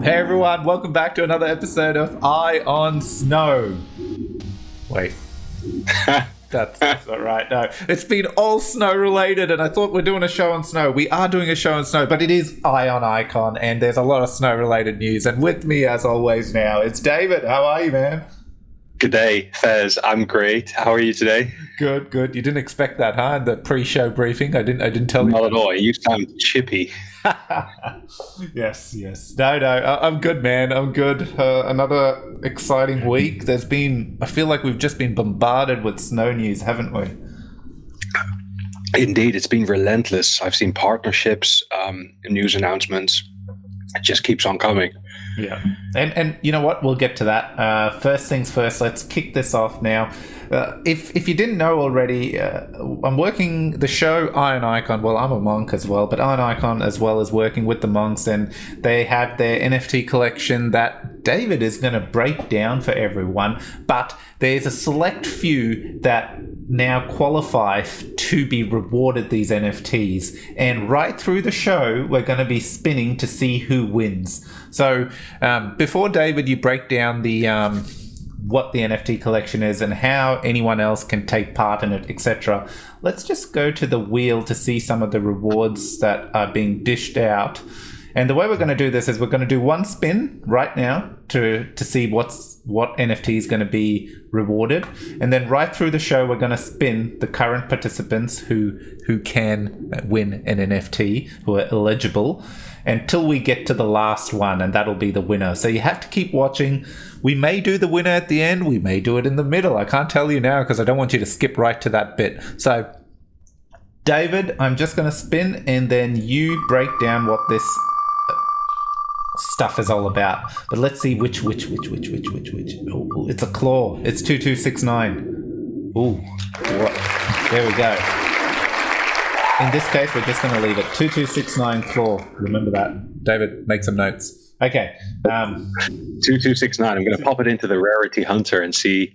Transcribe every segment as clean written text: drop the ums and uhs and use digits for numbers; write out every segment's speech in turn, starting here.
Hey everyone, welcome back to another episode of Eye on Snow. Wait, that's not right. No, it's been all snow related, and I thought we're doing a show on snow. We are doing a show on snow, but it is Eye on Icon, and there's a lot of snow related news. And with me, as always, now it's David. How are you, man? Good day, Fez. I'm great. How are you today? Good. You didn't expect that, huh? In the pre-show briefing, I didn't tell you. Not at all. You sound chippy. Yes. No, I'm good, man. I'm good. Another exciting week. I feel like we've just been bombarded with snow news, haven't we? Indeed, it's been relentless. I've seen partnerships, news announcements. It just keeps on coming. Yeah. And you know what? We'll get to that. First things first, let's kick this off now. If you didn't know already, I'm working the show Iron Icon. Well, I'm a monk as well, but Iron Icon as well is working with the monks, and they have their NFT collection that David is going to break down for everyone. But there's a select few that now qualify to be rewarded these NFTs, and right through the show, we're going to be spinning to see who wins. So before David, you break down the what the NFT collection is and how anyone else can take part in it, etc. Let's just go to the wheel to see some of the rewards that are being dished out. And the way we're going to do this is we're going to do one spin right now to see what NFT is going to be rewarded. And then right through the show, we're going to spin the current participants who can win an NFT, who are eligible, until we get to the last one, and that'll be the winner. So you have to keep watching. We may do the winner at the end. We may do it in the middle. I can't tell you now because I don't want you to skip right to that bit. So, David, I'm just going to spin, and then you break down what this stuff is all about. But let's see which. Oh, it's a claw. It's 2269. Ooh, there we go. In this case, we're just going to leave it 2269 claw. Remember that. David, make some notes. Okay. 2269. I'm going to pop it into the rarity hunter and see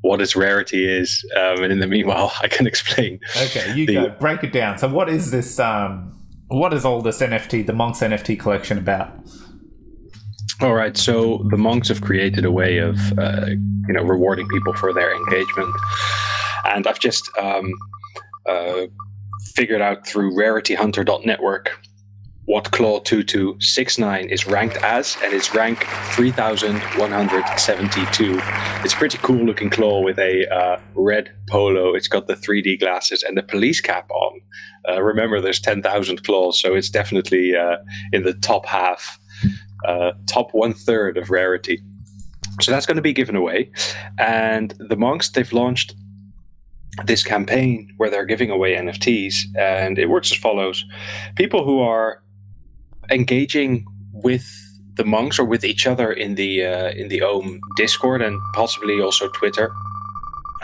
what its rarity is. And in the meanwhile, I can explain. Okay, go. Break it down. So what is this? What is all this NFT, the Monks NFT collection about? All right. So the monks have created a way of, rewarding people for their engagement. And I've just figured out through rarityhunter.network what claw 2269 is ranked as, and it's rank 3172. It's a pretty cool looking claw with a red polo. It's got the 3D glasses and the police cap on. Remember, there's 10,000 claws, so it's definitely in the top half, top 1/3 of rarity. So that's going to be given away. And the monks, they've launched this campaign where they're giving away NFTs, and it works as follows. People who are engaging with the monks or with each other in the bOmm Discord and possibly also Twitter,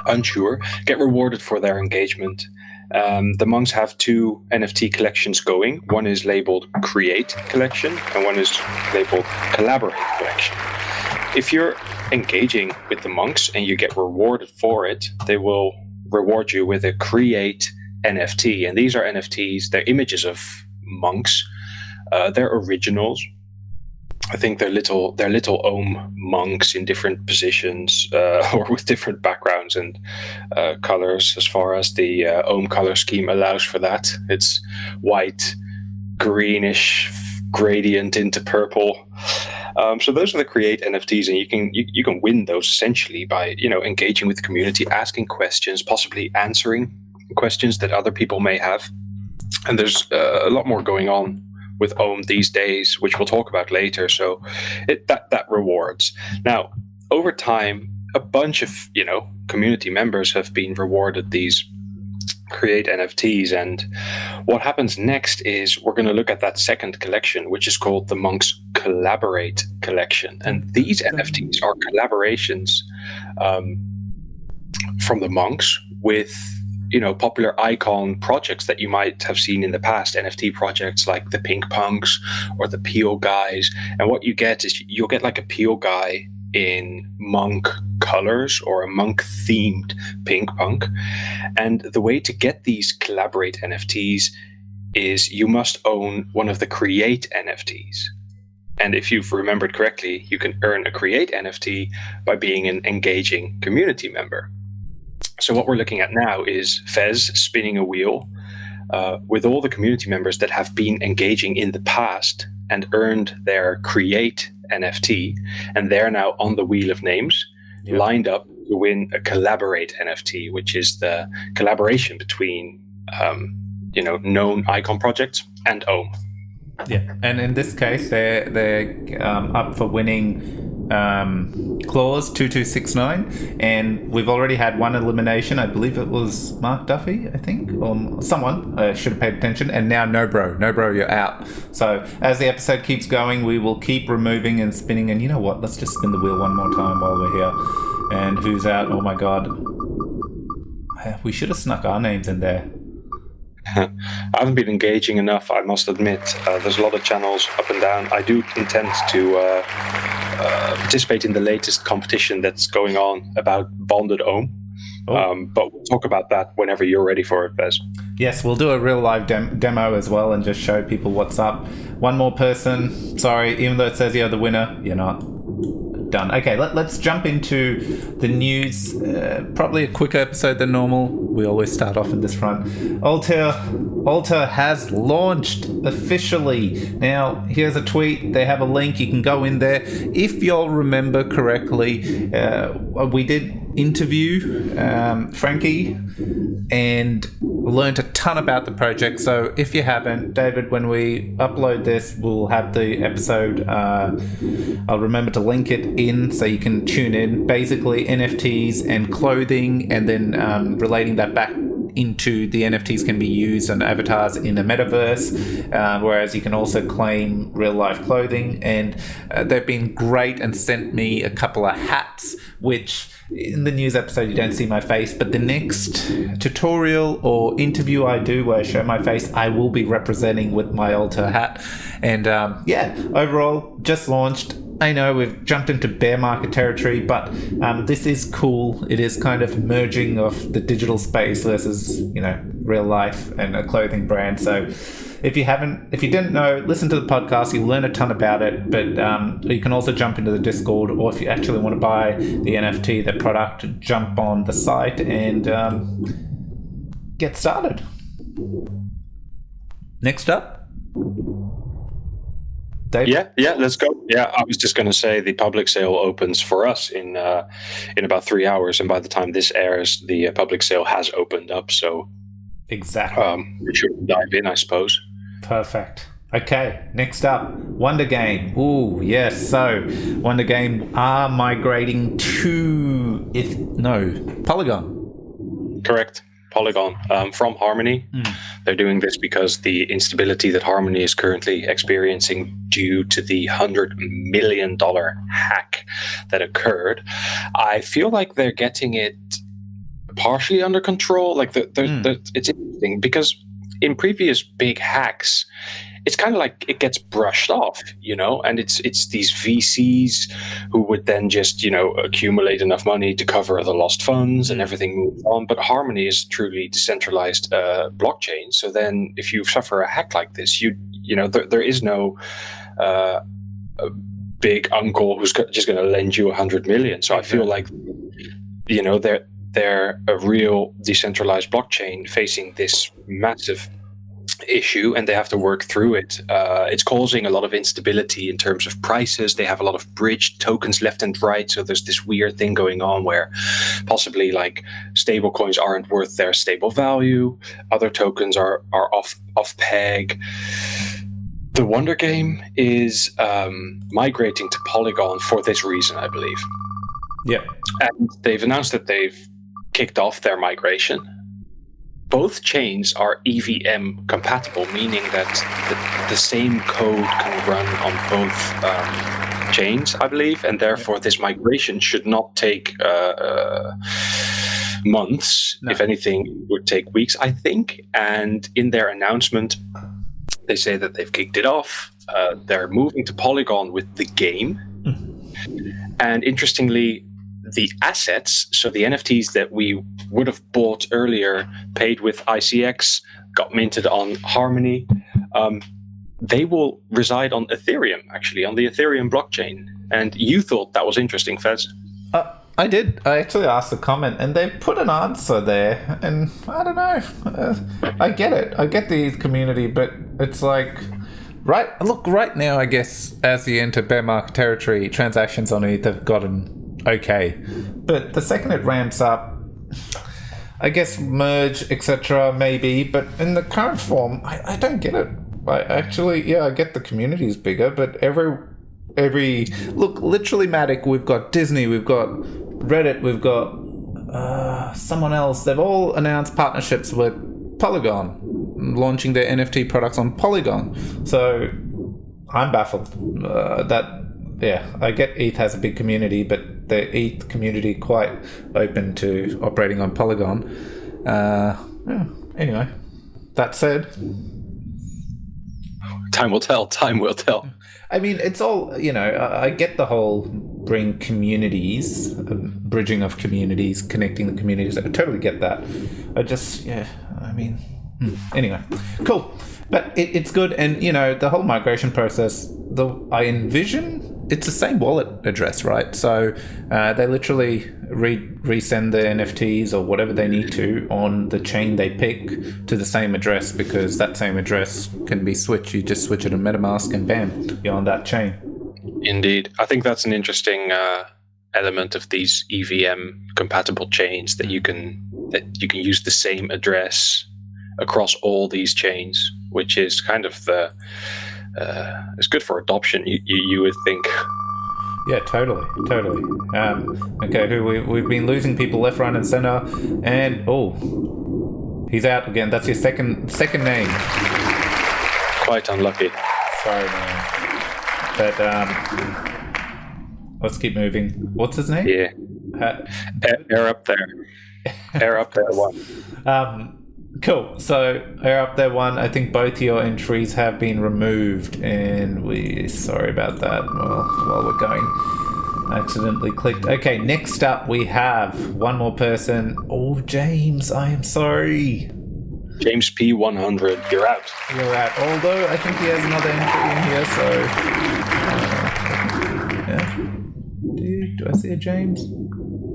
unsure, get rewarded for their engagement. The monks have two NFT collections going. One is labeled Create Collection and one is labeled Collaborate Collection. If you're engaging with the monks and you get rewarded for it, they will reward you with a Create NFT. And these are NFTs, they're images of monks. They're originals. I think they're little bOmm monks in different positions or with different backgrounds and colors, as far as the bOmm color scheme allows for that. It's white, greenish, gradient into purple. So those are the Create NFTs, and you can win those essentially by engaging with the community, asking questions, possibly answering questions that other people may have. And there's a lot more going on with bOmm these days, which we'll talk about later. So that rewards. Now, over time, a bunch of community members have been rewarded these Create NFTs, and what happens next is we're going to look at that second collection, which is called the Monks Collaborate Collection. And these NFTs are collaborations from the monks with popular icon projects that you might have seen in the past, NFT projects like the Pink Punks or the Peel Guys. And what you get is you'll get like a Peel Guy in monk colors or a monk themed Pink Punk. And the way to get these Collaborate NFTs is you must own one of the Create NFTs. And if you've remembered correctly, you can earn a create NFT by being an engaging community member. So what we're looking at now is Fez spinning a wheel with all the community members that have been engaging in the past and earned their create NFT, and they're now on the wheel of names, lined up to win a collaborate NFT, which is the collaboration between known icon projects and bOmm. Yeah, and in this case, they're up for winning clause 2269, and we've already had one elimination. I believe it was Mark Duffy, I think, or someone should have paid attention. And now no bro, you're out. So as the episode keeps going, we will keep removing and spinning. And you know what? Let's just spin the wheel one more time while we're here. And who's out? Oh my god, we should have snuck our names in there. I haven't been engaging enough, I must admit. There's a lot of channels up and down. I do intend to participate in the latest competition that's going on about bonded bOmm. But we'll talk about that whenever you're ready for it, Fez. Yes, we'll do a real live demo as well and just show people what's up. One more person. Sorry, even though it says you're the winner, you're not. Done. Okay, let's jump into the news. Probably a quicker episode than normal. We always start off in this front. Alter has launched officially. Now, here's a tweet. They have a link. You can go in there. If you'll remember correctly, we did interview Frankie and learned a ton about the project. So if you haven't, David, when we upload this, we'll have the episode. I'll remember to link it in so you can tune in. Basically, NFTs and clothing, and then relating that back into the NFTs can be used on avatars in the metaverse, whereas you can also claim real life clothing. And they've been great and sent me a couple of hats, which in the news episode you don't see my face, but the next tutorial or interview I do where I show my face, I will be representing with my Alter hat. And overall, just launched. I know we've jumped into bear market territory, but this is cool. It is kind of merging of the digital space versus, real life and a clothing brand. So if you didn't know, listen to the podcast. You'll learn a ton about it. But you can also jump into the Discord, or if you actually want to buy the NFT, the product, jump on the site and get started. Next up. Dave? Yeah, let's go. Yeah, I was just going to say the public sale opens for us in about 3 hours, and by the time this airs, the public sale has opened up. So exactly, we should dive in, I suppose. Perfect. Okay, next up, Wonder Game. Ooh, yes. So Wonder Game are migrating to Polygon. Correct. Polygon from Harmony. They're doing this because the instability that Harmony is currently experiencing due to the $100 million hack that occurred. I feel like they're getting it partially under control. Like it's interesting because in previous big hacks, it's kind of like it gets brushed off, and it's these VCs who would then just, accumulate enough money to cover the lost funds and everything moves on. But Harmony is truly decentralized blockchain. So then if you suffer a hack like this, there is no big uncle who's just going to lend you 100 million. So I feel like, they're a real decentralized blockchain facing this massive issue, and they have to work through it. It's causing a lot of instability in terms of prices. They have a lot of bridged tokens left and right, so there's this weird thing going on where possibly like stable coins aren't worth their stable value, other tokens are off peg. The Wonder Game is migrating to Polygon for this reason, I believe. Yeah, and they've announced that they've kicked off their migration. Both chains are EVM compatible, meaning that the same code can run on both chains, I believe, and therefore this migration should not take months. No. If anything, it would take weeks, I think. And in their announcement, they say that they've kicked it off. They're moving to Polygon with the game. And interestingly, the assets, so the NFTs that we would have bought earlier, paid with ICX, got minted on Harmony. they will reside on Ethereum, actually, on the Ethereum blockchain. And you thought that was interesting, Fez. I did. I actually asked a comment, and they put an answer there, and I don't know. I get it. I get the ETH community, but it's like, right now, I guess, as you enter bear market territory, transactions on ETH have gotten okay. But the second it ramps up, I guess merge, etc., maybe, but in the current form, I don't get it. I get the community is bigger, but every look, literally Matic, we've got Disney, we've got Reddit, we've got someone else. They've all announced partnerships with Polygon, launching their NFT products on Polygon. So I'm baffled. I get ETH has a big community, but the ETH community quite open to operating on Polygon. Anyway, that said, time will tell. Time will tell. I mean, it's all, I get the whole bring communities, bridging of communities, connecting the communities. I totally get that. Anyway, cool. But it's good. And, the whole migration process, I envision it's the same wallet address, right? So they literally resend the NFTs or whatever they need to on the chain they pick to the same address, because that same address can be switched. You just switch it to MetaMask and bam, you're on that chain. Indeed. I think that's an interesting element of these EVM compatible chains, that you can use the same address across all these chains, which is kind of it's good for adoption, you would think. Yeah, totally. Okay, we've been losing people left, right, and center, and he's out again. That's your second name. Quite unlucky. Sorry, man. But let's keep moving. What's his name? Yeah. Air up there. Air up there one. Cool. So Air Up There one. I think both your entries have been removed, and sorry about that. Well, while we're going, I accidentally clicked. Okay, next up we have one more person. Oh, James, I am sorry. James P100, you're out. You're out. Although I think he has another entry in here, so do I see a James?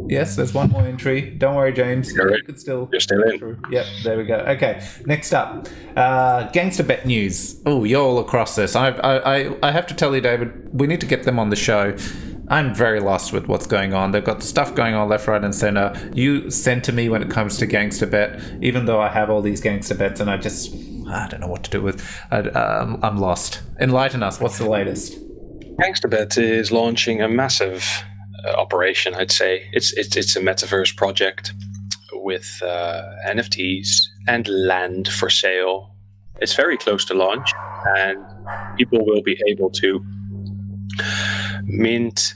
Yes, there's one more entry. Don't worry, James. You're still in. Yep, there we go. Okay, next up, Gangstabet news. Oh, you're all across this. I have to tell you, David, we need to get them on the show. I'm very lost with what's going on. They've got stuff going on left, right, and center. You sent to me when it comes to Gangstabet, even though I have all these Gangstabets, and I don't know what to do with. I'm lost. Enlighten us. What's the latest? Gangstabet is launching a massive operation, I'd say. It's a metaverse project with NFTs and land for sale. It's very close to launch, and people will be able to mint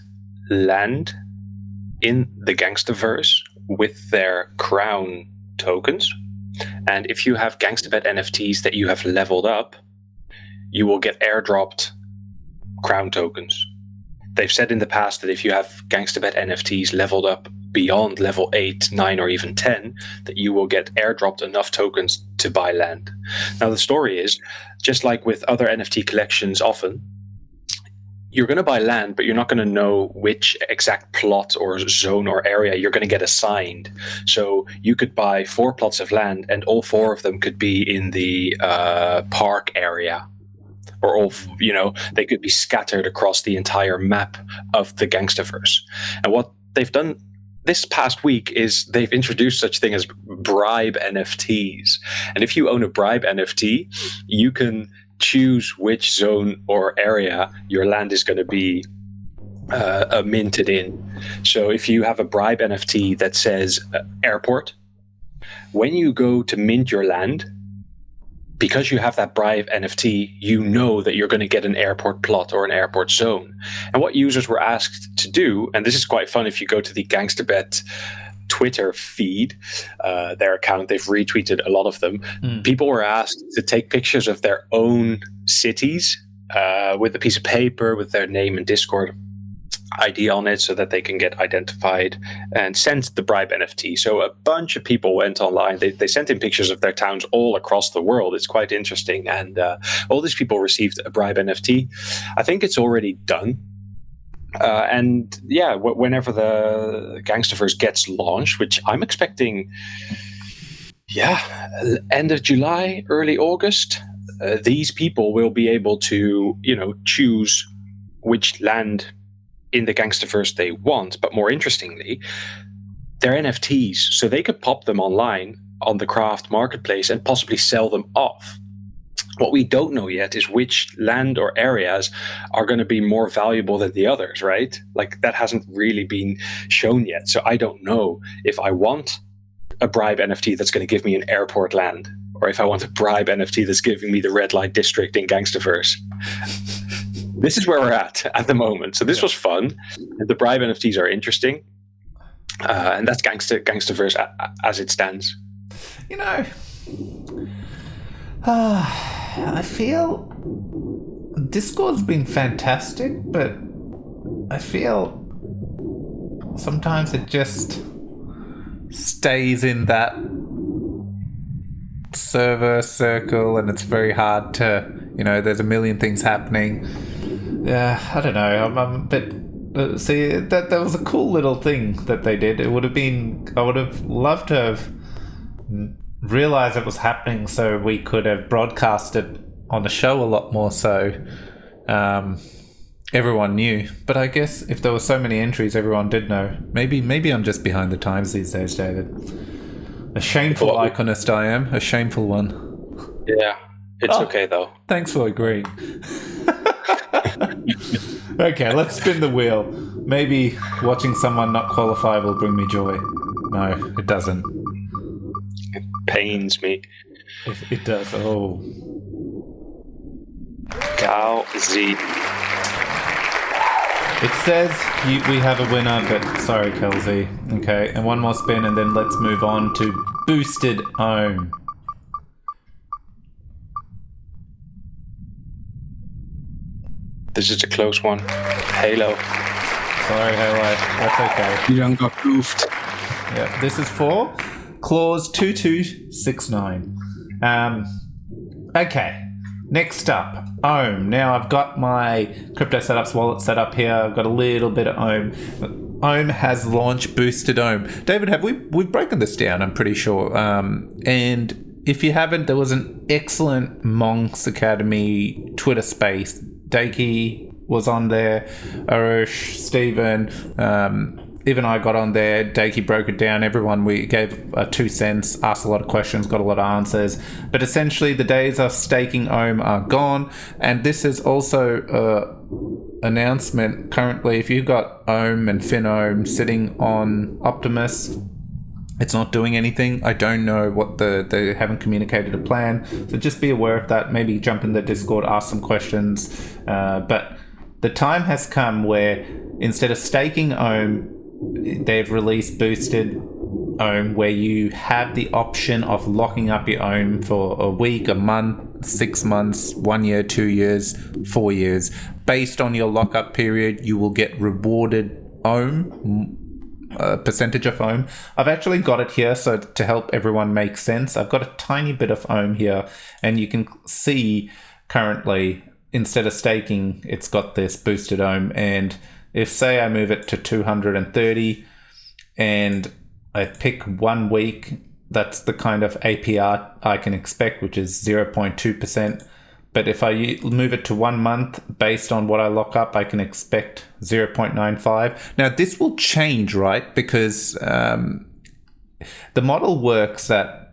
land in the Gangstaverse with their crown tokens. And if you have Gangstabet NFTs that you have leveled up, you will get airdropped crown tokens. They've said in the past that if you have Gangstabet NFTs leveled up beyond level 8, 9, or even 10, that you will get airdropped enough tokens to buy land. Now, the story is, just like with other NFT collections often, you're going to buy land, but you're not going to know which exact plot or zone or area you're going to get assigned. So you could buy 4 plots of land, and all 4 of them could be in the park area. Or all, they could be scattered across the entire map of the Gangstaverse. And what they've done this past week is they've introduced such thing as bribe NFTs. And if you own a bribe NFT, you can choose which zone or area your land is going to be minted in. So if you have a bribe NFT that says airport, when you go to mint your land, because you have that bribe NFT, you know that you're going to get an airport plot or an airport zone. And what users were asked to do, and this is quite fun if you go to the Gangstabet Twitter feed, their account, they've retweeted a lot of them. People were asked to take pictures of their own cities with a piece of paper with their name and Discord ID on it so that they can get identified and send the bribe NFT. So a bunch of people went online. They sent in pictures of their towns all across the world. It's quite interesting. And all these people received a bribe NFT. I think it's already done. And yeah, whenever the Gangstaverse gets launched, which I'm expecting, end of July, early August, these people will be able to, choose which land in the Gangstaverse they want. But more interestingly, they're NFTs, so they could pop them online on the craft marketplace and possibly sell them off. What we don't know yet is which land or areas are going to be more valuable than the others, right? Like, that hasn't really been shown yet. So I don't know if I want a bribe NFT that's going to give me an airport land, or if I want a bribe NFT that's giving me the red light district in Gangstaverse. This is where we're at the moment. So this was fun. The bribe NFTs are interesting. And that's Gangstaverse as it stands. I feel Discord's been fantastic, but I feel sometimes it just stays in that server circle, and it's very hard to, there's a million things happening. Yeah, I don't know. I'm a bit. See, that was a cool little thing that they did. It would have been. I would have loved to have realized it was happening, so we could have broadcasted on the show a lot more, so everyone knew. But I guess if there were so many entries, everyone did know. Maybe I'm just behind the times these days, David. A shameful iconist I am. A shameful one. Yeah, it's okay though. Thanks for agreeing. Okay, let's spin the wheel. Maybe watching someone not qualify will bring me joy. No, it doesn't. It pains me. It does. Oh. Gal Z. It says we have a winner, but sorry, Kelsey. Okay, and one more spin, and then let's move on to Boosted Ohm. This is a close one. Halo. Sorry, Halo. That's okay. You done got goofed. Yeah, this is for Clause 2269. Okay. Next up, Ohm. Now I've got my crypto setups wallet set up here. I've got a little bit of Ohm. Ohm has launched Boosted Ohm. David, we've broken this down, I'm pretty sure. And if you haven't, there was an excellent Monks Academy Twitter space. Dakey was on there, Arush, Stephen, even I got on there. Dakey broke it down. Everyone, we gave 2 cents, asked a lot of questions, got a lot of answers. But essentially, the days of staking Ohm are gone. And this is also announcement currently. If you've got Ohm and FinOhm sitting on Optimus, it's not doing anything. I don't know what they haven't communicated a plan. So just be aware of that. Maybe jump in the Discord, ask some questions. But the time has come where instead of staking Ohm, they've released Boosted Ohm, where you have the option of locking up your Ohm for a week, a month, 6 months, 1 year, 2 years, 4 years. Based on your lockup period, you will get rewarded Ohm, percentage of Ohm. I've actually got it here, so to help everyone make sense, I've got a tiny bit of Ohm here, and you can see currently, instead of staking, it's got this Boosted Ohm. And if, say, I move it to 230 and I pick 1 week, that's the kind of APR I can expect, which is 0.2%. But if I move it to 1 month, based on what I lock up, I can expect 0.95. Now, this will change, right? Because the model works that,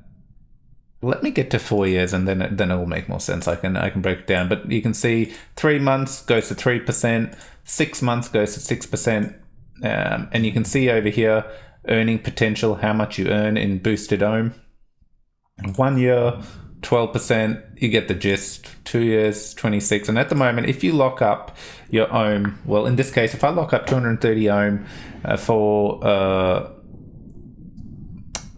let me get to 4 years, and then it will make more sense. I can break it down. But you can see 3 months goes to 3%, 6 months goes to 6%, and you can see over here earning potential, how much you earn in Boosted Ohm. 1 year, 12%, you get the gist. 2 years, 26. And at the moment, if you lock up your Ohm, well, in this case, if I lock up 230 Ohm for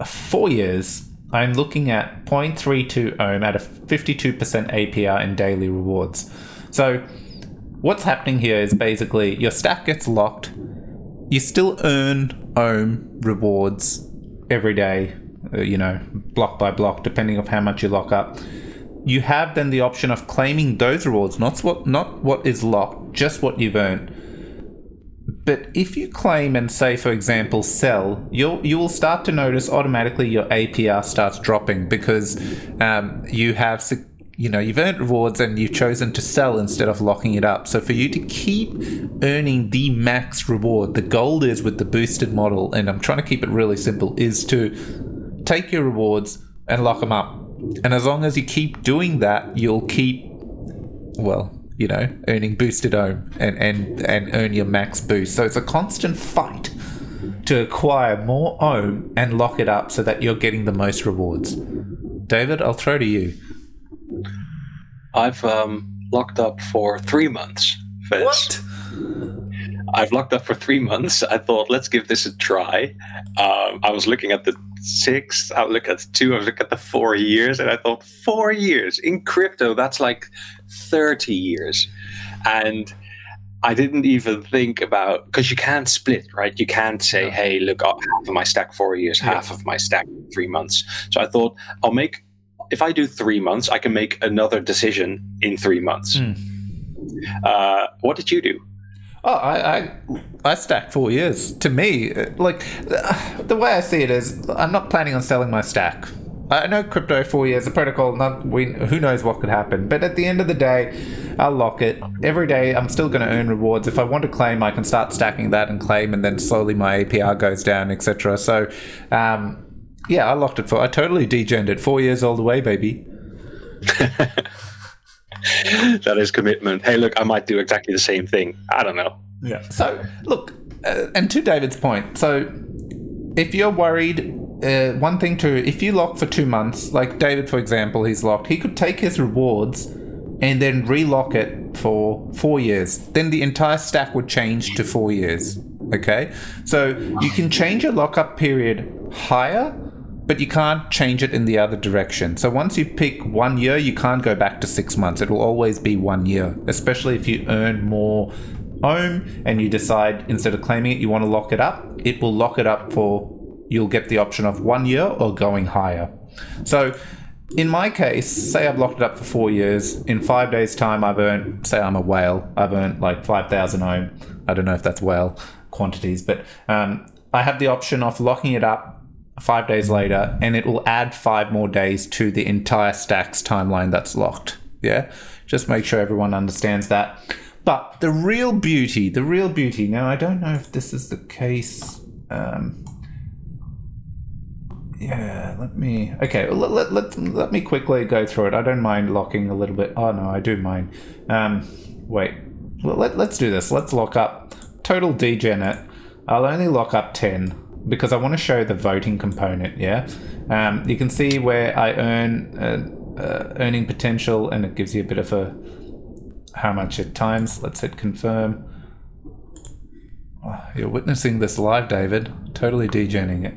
4 years, I'm looking at 0.32 Ohm at a 52% APR in daily rewards. So what's happening here is basically your stack gets locked. You still earn bOmm rewards every day, block by block, depending on how much you lock up. You have then the option of claiming those rewards, not what is locked, just what you've earned. But if you claim and say, for example, sell, you will start to notice automatically your APR starts dropping because you have, you've earned rewards and you've chosen to sell instead of locking it up. So for you to keep earning the max reward, the goal is with the boosted model, and I'm trying to keep it really simple, is to take your rewards and lock them up. And as long as you keep doing that, you'll keep, earning boosted bOmm and earn your max boost. So it's a constant fight to acquire more bOmm and lock it up so that you're getting the most rewards. David, I'll throw to you. I've locked up for 3 months. Fez. What? I've locked up for 3 months. I thought, let's give this a try. I was looking at the 6, I would look at the 2, I was looking at the 4 years, and I thought 4 years in crypto, that's like 30 years. And I didn't even think about, because you can't split, right? You can't say, hey, look, half of my stack 4 years, half of my stack 3 months. So I thought, if I do 3 months, I can make another decision in 3 months. What did you do? Oh, I stack 4 years. To me, like, the way I see it is, I'm not planning on selling my stack. I know crypto 4 years, the protocol, who knows what could happen. But at the end of the day, I'll lock it. Every day, I'm still going to earn rewards. If I want to claim, I can start stacking that and claim, and then slowly my APR goes down, etc. So, I locked it I totally degened it. 4 years all the way, baby. That is commitment. Hey, look, I might do exactly the same thing. I don't know. Yeah. So, look, and to David's point, so if you're worried, one thing if you lock for 2 months, like David, for example, he's locked, he could take his rewards and then relock it for 4 years. Then the entire stack would change to 4 years. Okay? So you can change your lockup period higher, but you can't change it in the other direction. So once you pick 1 year, you can't go back to 6 months. It will always be 1 year, especially if you earn more bOmm and you decide instead of claiming it, you want to lock it up. It will lock it up you'll get the option of 1 year or going higher. So in my case, say I've locked it up for 4 years. In 5 days' time, I've earned, say I'm a whale, I've earned like 5,000 bOmm. I don't know if that's whale quantities, but I have the option of locking it up 5 days later, and it will add 5 more days to the entire stack's timeline that's locked. Yeah, just make sure everyone understands that. But the real beauty, now I don't know if this is the case. Let me quickly go through it. I don't mind locking a little bit. Oh no, I do mind. Let's do this. Let's lock up total degen it. I'll only lock up 10 because I want to show the voting component. Yeah, you can see where I earn earning potential, and it gives you a bit of how much at times. Let's hit confirm. Oh, you're witnessing this live, David. Totally degenning it.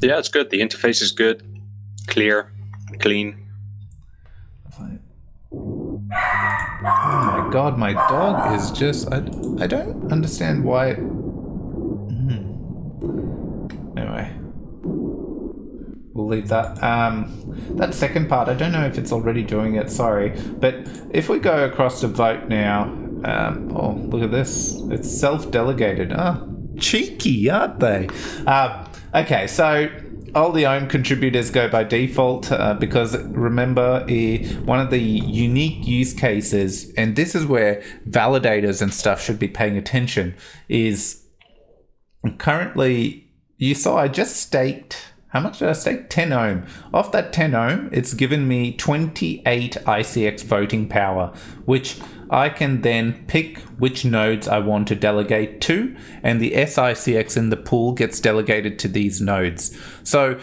Yeah, it's good. The interface is good, clear, clean. Oh my god, my dog is just... I don't understand why... Anyway. We'll leave that. That second part, I don't know if it's already doing it, sorry. But if we go across to vote now... oh, look at this. It's self-delegated. Cheeky, aren't they? Okay, so all the bOmm contributors go by default because remember, one of the unique use cases, and this is where validators and stuff should be paying attention, is currently, you saw I just staked, how much did I stake? 10 bOmm. Off that 10 bOmm, it's given me 28 ICX voting power, which I can then pick which nodes I want to delegate to, and the SICX in the pool gets delegated to these nodes. So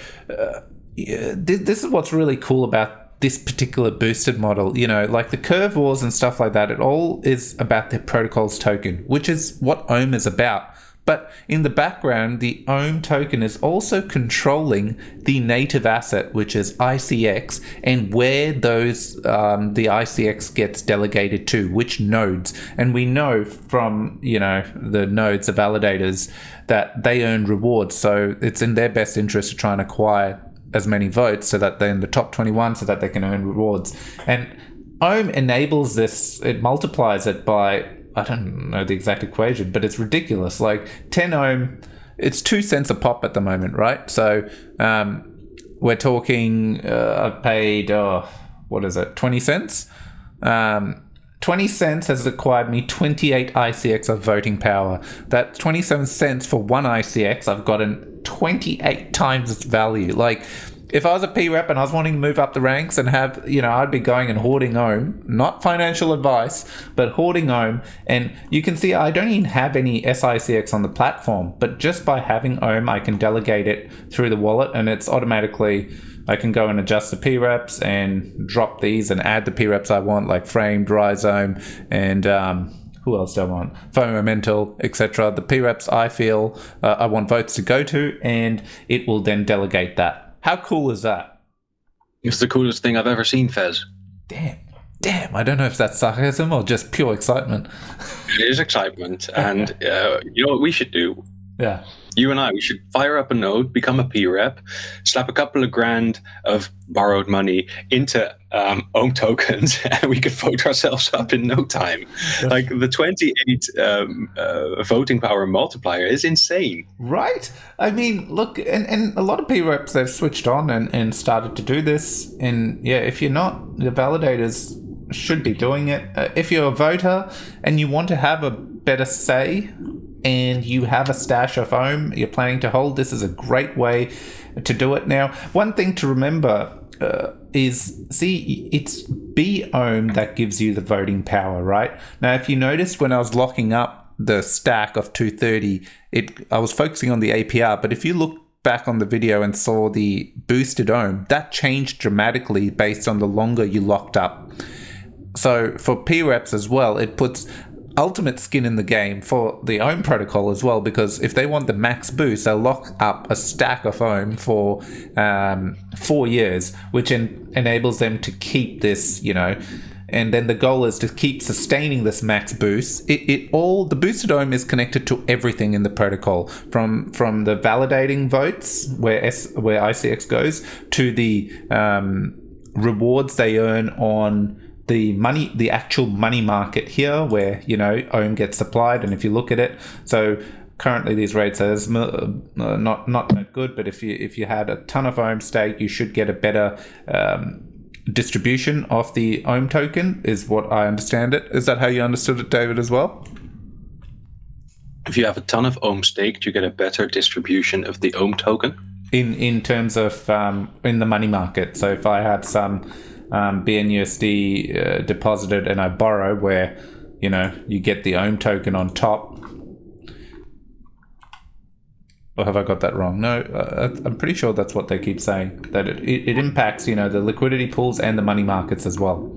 this is what's really cool about this particular boosted model. You know, like the curve wars and stuff like that, it all is about the protocol's token, which is what bOmm is about. But in the background, the ohm token is also controlling the native asset, which is ICX, and where those the ICX gets delegated to, which nodes. And we know from, the nodes, the validators, that they earn rewards. So it's in their best interest to try and acquire as many votes so that they're in the top 21 so that they can earn rewards. And ohm enables this. It multiplies it by, I don't know the exact equation, but it's ridiculous. Like 10 ohm, it's 2 cents a pop at the moment, right? So we're talking, I've paid, 20 cents? 20 cents has acquired me 28 ICX of voting power. That 27 cents for one ICX, I've gotten 28 times its value. Like, if I was a P-rep and I was wanting to move up the ranks and have, I'd be going and hoarding ohm, not financial advice, but hoarding ohm. And you can see I don't even have any SICX on the platform, but just by having ohm, I can delegate it through the wallet, and it's automatically, I can go and adjust the P-reps and drop these and add the P-reps I want, like framed, rhizome, and who else do I want? FOMO mental, etc. The P-reps I feel I want votes to go to, and it will then delegate that. How cool is that? It's the coolest thing I've ever seen, Fez. Damn. I don't know if that's sarcasm or just pure excitement. It is excitement. And you know what we should do? Yeah. You and I, we should fire up a node, become a P-rep, slap a couple of grand of borrowed money into ohm tokens, and we could vote ourselves up in no time. Like the 28 voting power multiplier is insane. Right? I mean, look, and a lot of P-reps, they've switched on and started to do this. And yeah, if you're not, the validators should be doing it. If you're a voter and you want to have a better say, and you have a stash of ohm you're planning to hold, this is a great way to do it. Now, one thing to remember is, it's bOmm that gives you the voting power, right? Now, if you noticed when I was locking up the stack of 230, I was focusing on the APR, but if you look back on the video and saw the boosted ohm, that changed dramatically based on the longer you locked up. So for P-reps as well, it puts ultimate skin in the game for the ohm protocol as well, because if they want the max boost, they'll lock up a stack of ohm for 4 years, which enables them to keep this, and then the goal is to keep sustaining this max boost. The boosted ohm is connected to everything in the protocol, from the validating votes where ICX goes, to the rewards they earn on the actual money market here, where ohm gets supplied. And if you look at it, so currently these rates are not that good, but if you had a ton of ohm stake, you should get a better distribution of the ohm token, is what I understand it. Is that how you understood it, David, as well? If you have a ton of ohm staked, you get a better distribution of the ohm token in terms of in the money market. So if I have some BNUSD deposited and I borrow, where you get the ohm token on top. Or have I got that wrong? No, I'm pretty sure that's what they keep saying, that it impacts the liquidity pools and the money markets as well.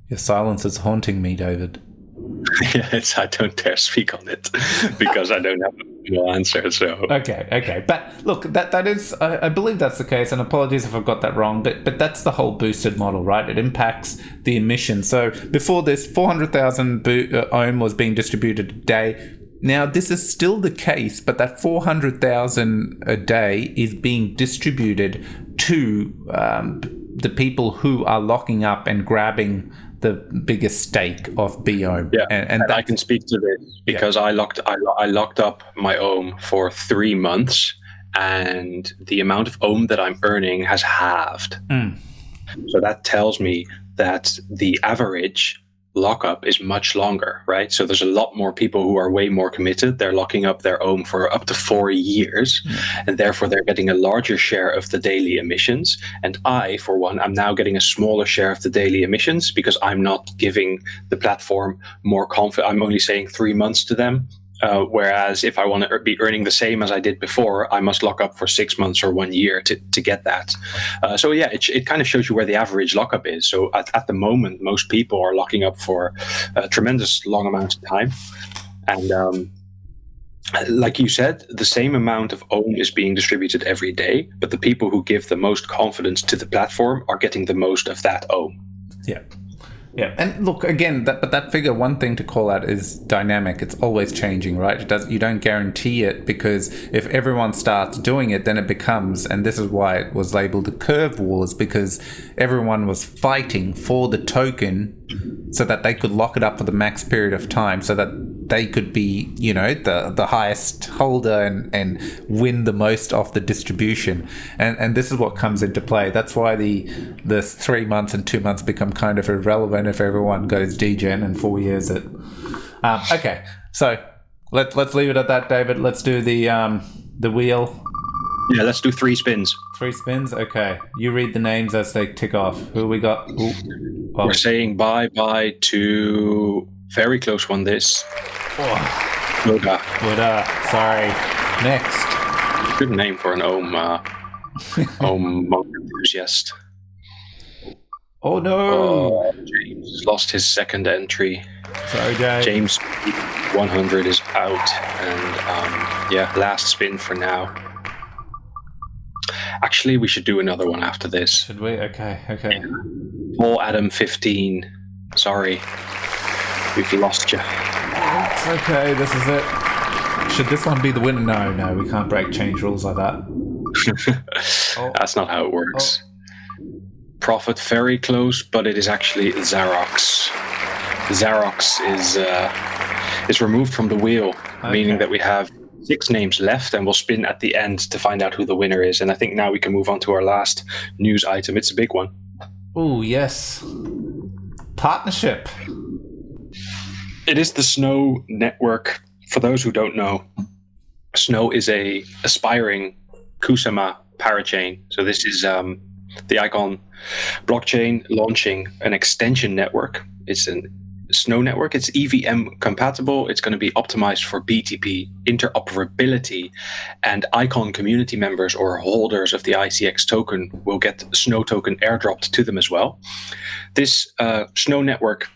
Your silence is haunting me, David. Yes, I don't dare speak on it because I don't have no answer. So okay, but look, that is, I believe that's the case, and apologies if I've got that wrong, but that's the whole boosted model, right? It impacts the emission. So before this, 400,000 ohm was being distributed a day. Now, this is still the case, but that 400,000 a day is being distributed to the people who are locking up and grabbing the biggest stake of bOmm. Yeah, and I can speak to this because I locked up my ohm for 3 months, and the amount of ohm that I'm earning has halved. So that tells me that the average lockup is much longer, right? So there's a lot more people who are way more committed. They're locking up their ohm for up to 4 years, and therefore they're getting a larger share of the daily emissions. And I, for one, I'm now getting a smaller share of the daily emissions because I'm not giving the platform more confidence. I'm only saying 3 months to them. Whereas if I want to be earning the same as I did before, I must lock up for 6 months or 1 year to get that. So yeah, it kind of shows you where the average lockup is. So at the moment, most people are locking up for a tremendous long amount of time. And like you said, the same amount of own is being distributed every day, but the people who give the most confidence to the platform are getting the most of that own. Yeah. Yeah, and look again. That figure. One thing to call out is dynamic. It's always changing, right? You don't guarantee it, because if everyone starts doing it, then it becomes. And this is why it was labeled the curve wars, because everyone was fighting for the token so that they could lock it up for the max period of time, so that they could be, the highest holder and win the most off the distribution. And this is what comes into play. That's why the 3 months and 2 months become kind of irrelevant if everyone goes degen and 4 years it. Okay, so let's leave it at that, David. Let's do the wheel. Yeah, let's do 3 spins. 3 spins? Okay. You read the names as they tick off. Who we got? We're saying bye-bye to very close one this. Buddha. Sorry. Next. Good name for an Ohm monk enthusiast. Oh no! James has lost his second entry. Sorry, James. James 100 is out, and last spin for now. Actually, we should do another one after this. Should we? Okay. Paul Adam 15. Sorry, we've lost you. It's okay. This is it. Should this one be the winner? No, we can't break change rules like that. That's not how it works. Profit very close, but it is actually Xerox. Xerox is removed from the wheel, meaning that we have 6 names left, and we'll spin at the end to find out who the winner is. And I think now we can move on to our last news item. It's a big one. Oh, yes. Partnership. It is the Snow network. For those who don't know, Snow is a aspiring Kusama parachain. So this is the Icon blockchain launching an extension network. It's a Snow network. It's EVM compatible. It's going to be optimized for BTP interoperability, and Icon community members or holders of the ICX token will get Snow token airdropped to them as well. This Snow network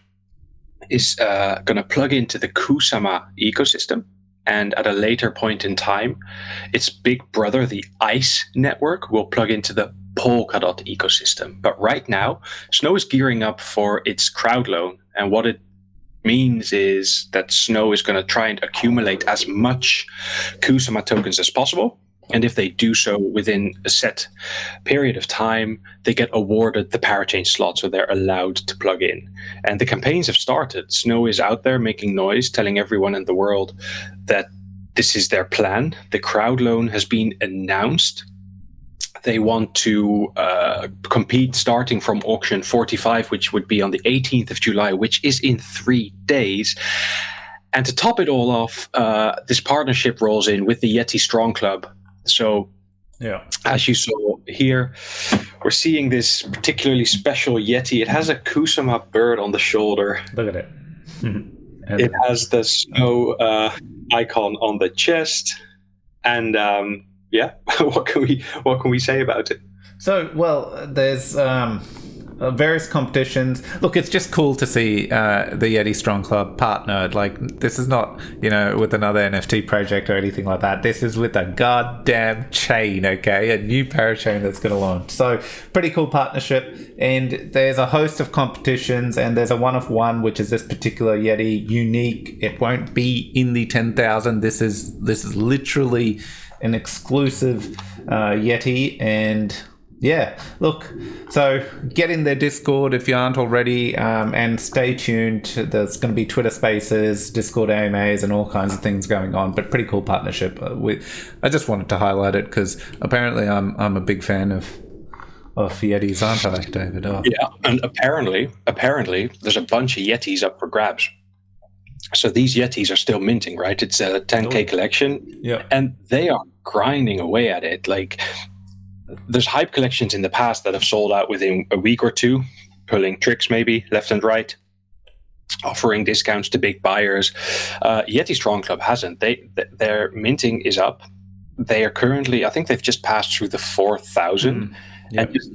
is going to plug into the Kusama ecosystem, and at a later point in time, its big brother, the ICE network, will plug into the Polkadot ecosystem. But right now, Snow is gearing up for its crowd loan, and what it means is that Snow is going to try and accumulate as much Kusama tokens as possible. And if they do so within a set period of time, they get awarded the parachain slot, so they're allowed to plug in. And the campaigns have started. Snow is out there making noise, telling everyone in the world that this is their plan. The crowd loan has been announced. They want to compete starting from auction 45, which would be on the 18th of July, which is in 3 days. And to top it all off, this partnership rolls in with the Yeti Strong Club. So, as you saw here, we're seeing this particularly special Yeti. It has a Kusama bird on the shoulder. Look at it. It has the Snow icon on the chest, and what can we say about it? So, well, there's various competitions. Look, it's just cool to see the Yeti Strong Club partnered. Like, this is not, with another NFT project or anything like that. This is with a goddamn chain, okay? A new parachain that's going to launch. So, pretty cool partnership. And there's a host of competitions, and there's a one of one, which is this particular Yeti, unique. It won't be in the 10,000. This is literally an exclusive Yeti, and look, so get in their Discord if you aren't already, and stay tuned. There's going to be Twitter Spaces, Discord AMAs, and all kinds of things going on, but pretty cool partnership. I just wanted to highlight it because apparently I'm a big fan of Yetis, aren't I, David? Oh. Yeah, and apparently there's a bunch of Yetis up for grabs. So these Yetis are still minting, right? It's a 10K collection, and they are grinding away at it. Like, there's hype collections in the past that have sold out within a week or two, pulling tricks maybe left and right. offering discounts to big buyers. Yeti Strong Club hasn't. Their minting is up. They are currently, I think they've just passed through the 4,000, Yep. and just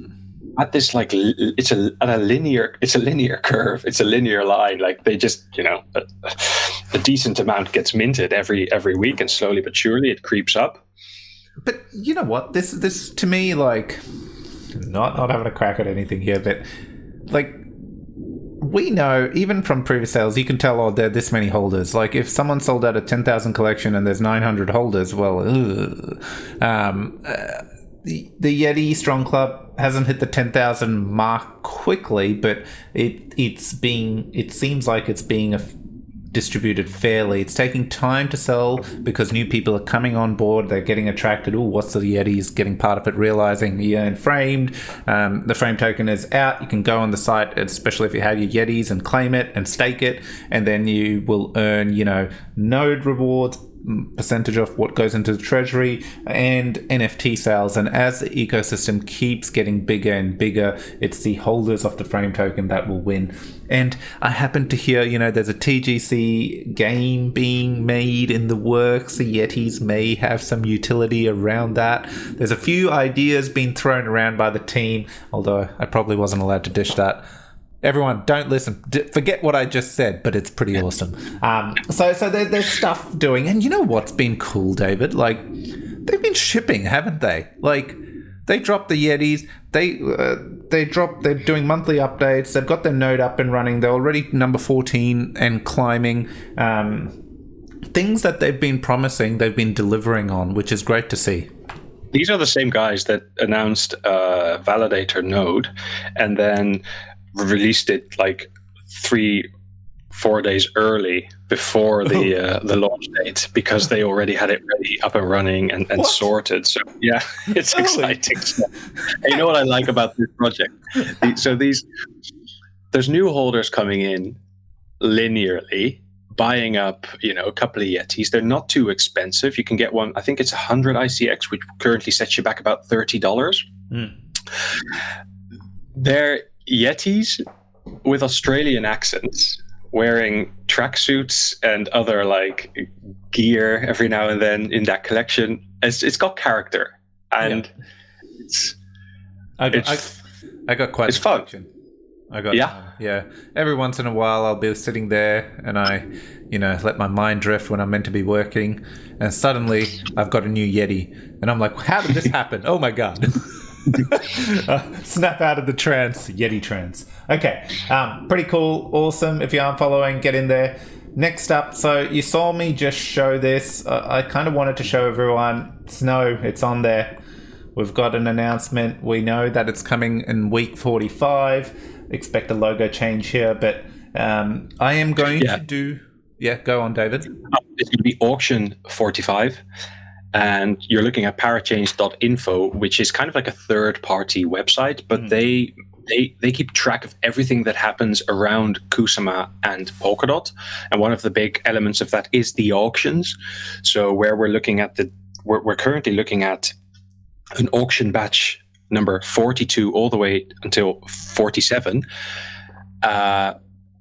at this it's a linear curve. It's a linear line. Like they just, a decent amount gets minted every week, and slowly but surely it creeps up. But you know what? This to me, like, not having a crack at anything here, but like, we know, even from previous sales, you can tell, oh, there are this many holders. Like, if someone sold out a 10,000 collection and there's 900 holders, well, the Yeti Strong Club hasn't hit the 10,000 mark quickly, but it seems like it's being distributed fairly. It's taking time to sell because new people are coming on board. They're getting attracted. Oh, what's the Yetis? Getting part of it, realizing you earn framed. The frame token is out. You can go on the site, especially if you have your Yetis, and claim it and stake it, and then you will earn, node rewards, percentage of what goes into the treasury, and NFT sales. And as the ecosystem keeps getting bigger and bigger, it's the holders of the frame token that will win. And I happen to hear, there's a TGC game being made in the works. The Yetis may have some utility around that. There's a few ideas being thrown around by the team, although I probably wasn't allowed to dish that. Everyone, don't listen. Forget what I just said, but it's pretty awesome. So there's stuff doing. And you know what's been cool, David? Like, they've been shipping, haven't they? Like, they dropped the Yetis. They're doing monthly updates. They've got their node up and running. They're already number 14 and climbing. Things that they've been promising, they've been delivering on, which is great to see. These are the same guys that announced Validator node and then released it like 3-4 days early before the launch date, because they already had it ready, up and running, and sorted. So yeah, it's exciting. And you know what I like about this project? There's new holders coming in linearly, buying up, a couple of Yetis. They're not too expensive. You can get one, I think it's 100 ICX, which currently sets you back about $30. They're Yetis with Australian accents, wearing tracksuits and other like gear every now and then in that collection. It's got character, and I got quite. It's fun. Yeah. Every once in a while, I'll be sitting there and I, let my mind drift when I'm meant to be working, and suddenly I've got a new Yeti, and I'm like, how did this happen? Oh my god. Snap out of the trance. Yeti trance. Okay, pretty cool, awesome. If you aren't following, get in there. Next up, so you saw me just show this. I kind of wanted to show everyone. Snow, it's on there. We've got an announcement. We know that it's coming in week 45. Expect a logo change here, but I am going to do... Yeah, go on, David. It's going to be auction 45. And you're looking at parachange.info, which is kind of like a third-party website, but they keep track of everything that happens around Kusama and Polkadot. And one of the big elements of that is the auctions. So where we're looking at we're currently looking at an auction batch number 42 all the way until 47.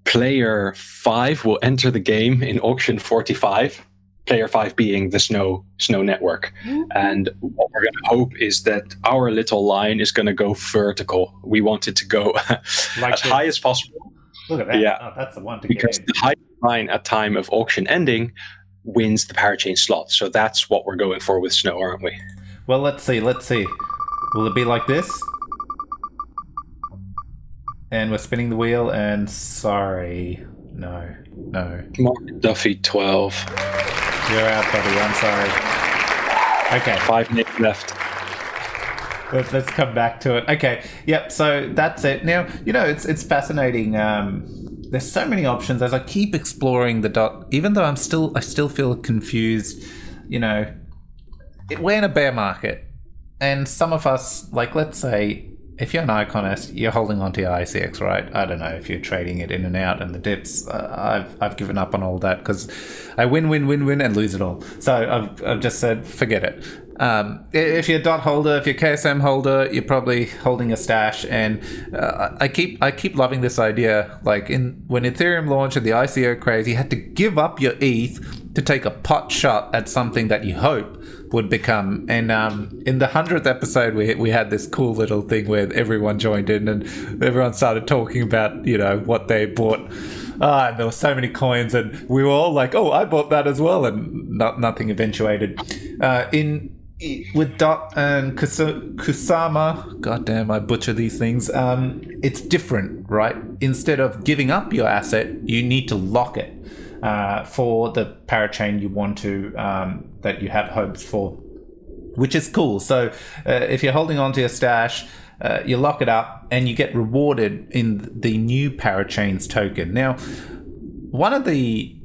Player 5 will enter the game in auction 45. Player 5 being the Snow network. And what we're going to hope is that our little line is going to go vertical. We want it to go as high as possible. Look at that. Yeah. Oh, that's the one to because get in. The high line at time of auction ending wins the parachain slot. So that's what we're going for with Snow, aren't we? Well, let's see. Will it be like this? And we're spinning the wheel, and sorry. No. Mark Duffy 12. You're out, buddy. I'm sorry. Okay. 5 minutes left. Let's come back to it. Okay. Yep. So that's it. Now, it's fascinating. There's so many options as I keep exploring the dot. Even though I still feel confused. We're in a bear market, and some of us, like, let's say, if you're an iconist, you're holding onto your ICX, right? I don't know if you're trading it in and out and the dips. I've given up on all that because I win and lose it all. So I've just said, forget it. If you're a DOT holder, if you're KSM holder, you're probably holding a stash. And I keep loving this idea. Like when Ethereum launched and the ICO craze, you had to give up your ETH to take a pot shot at something that you hope would become. And in the 100th episode, we had this cool little thing where everyone joined in and everyone started talking about what they bought. And there were so many coins, and we were all like, "Oh, I bought that as well," and nothing eventuated. With Dot and Kusama, goddamn, I butcher these things. It's different, right? Instead of giving up your asset, you need to lock it for the parachain you want to, that you have hopes for, which is cool. So if you're holding on to your stash, you lock it up and you get rewarded in the new parachains token. Now, one of the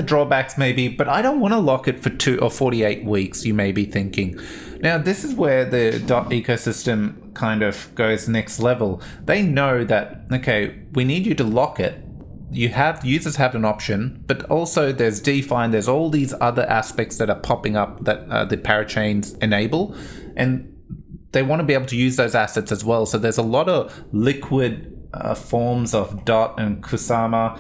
drawbacks maybe, but I don't want to lock it for 2 or 48 weeks, you may be thinking. Now, this is where the DOT ecosystem kind of goes next level. They know that, okay, we need you to lock it. Users have an option, but also there's DeFi and there's all these other aspects that are popping up that the parachains enable, and they want to be able to use those assets as well. So there's a lot of liquid forms of DOT and Kusama.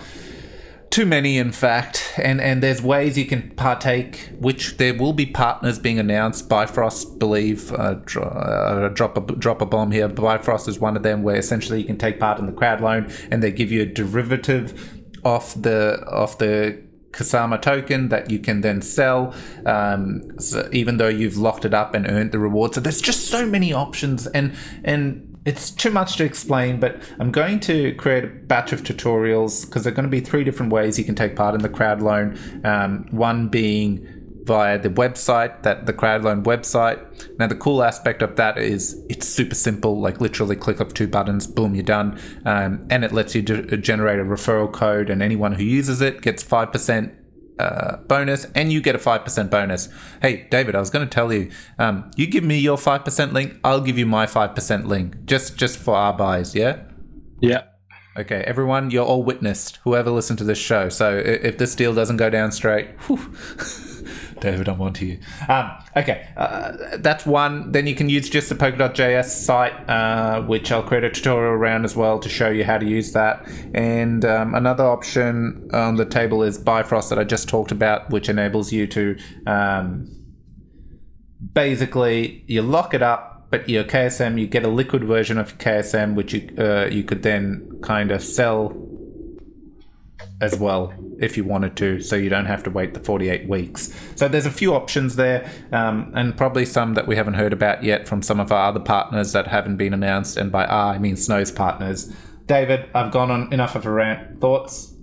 Too many, in fact, and there's ways you can partake, which there will be partners being announced. Bifrost, believe, drop a bomb here. Bifrost is one of them, where essentially you can take part in the crowd loan, and they give you a derivative of the Kusama token that you can then sell, so even though you've locked it up and earned the reward. So there's just so many options, and it's too much to explain, but I'm going to create a batch of tutorials because there are going to be 3 different ways you can take part in the crowd loan. One being via the website, the crowd loan website. Now, the cool aspect of that is it's super simple, like literally click up 2 buttons, boom, you're done. And it lets you generate a referral code, and anyone who uses it gets 5% bonus, and you get a 5% bonus. Hey, David, I was going to tell you, you give me your 5% link, I'll give you my 5% link, just for our buys, yeah? Yeah. Okay, everyone, you're all witnessed, whoever listened to this show. So if this deal doesn't go down straight, David, I'm on to you. Okay, that's one. Then you can use just the Polka.js site, which I'll create a tutorial around as well to show you how to use that. And another option on the table is Bifrost that I just talked about, which enables you to basically, you lock it up, but your KSM, you get a liquid version of your KSM, which you could then kind of sell as well if you wanted to, so you don't have to wait the 48 weeks. So there's a few options there, and probably some that we haven't heard about yet from some of our other partners that haven't been announced, and by I mean Snow's partners. David, I've gone on enough of a rant. Thoughts?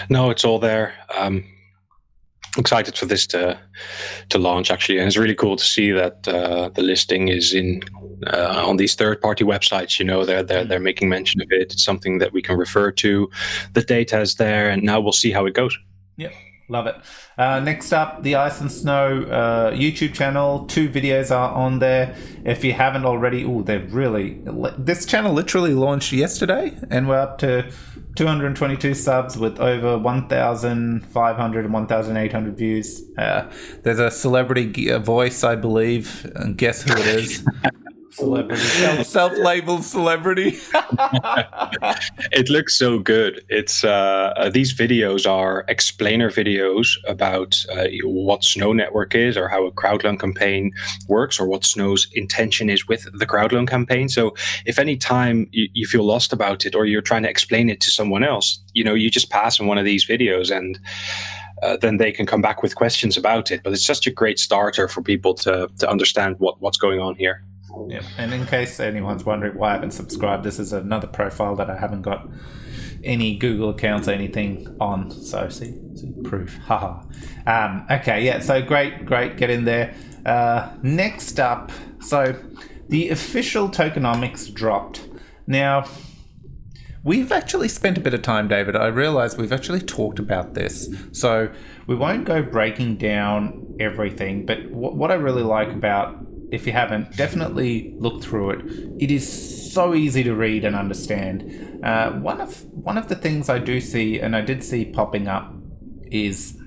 No, it's all there. Excited for this to launch, actually, and it's really cool to see that the listing is in on these third-party websites. They're making mention of it. It's something that we can refer to. The data is there, and now we'll see how it goes. Yep, love it. Next up, the Ice and Snow YouTube channel. 2 videos are on there. If you haven't already, this channel literally launched yesterday, and we're up to 222 subs with over 1,500 and 1,800 views. There's a celebrity voice, I believe. And guess who it is? Celebrity, self-labeled celebrity. It looks so good. It's these videos are explainer videos about what Snow Network is, or how a crowd loan campaign works, or what Snow's intention is with the crowd loan campaign. So if any time you feel lost about it, or you're trying to explain it to someone else, you just pass on one of these videos, and then they can come back with questions about it. But it's just a great starter for people to understand what's going on here. Yeah, and in case anyone's wondering why I haven't subscribed, this is another profile that I haven't got any Google accounts or anything on. So see proof. Haha. Okay, yeah. So great. Get in there. Next up, so the official tokenomics dropped. Now, we've actually spent a bit of time, David. I realize we've actually talked about this, so we won't go breaking down everything. But what I really like about, if you haven't, definitely look through it. It is so easy to read and understand. One of the things I do see, and I did see popping up, is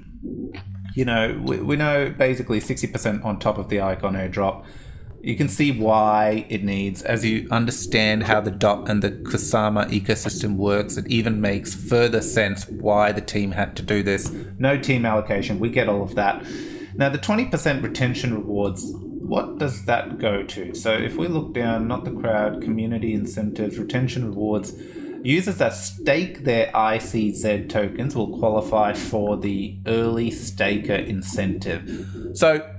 we know basically 60% on top of the icon airdrop. You can see why it needs, as you understand how the DOT and the Kusama ecosystem works, it even makes further sense why the team had to do this. No team allocation, we get all of that. Now, the 20% retention rewards, what does that go to? So if we look down, not the crowd, community incentives, retention rewards, users that stake their ICZ tokens will qualify for the early staker incentive. So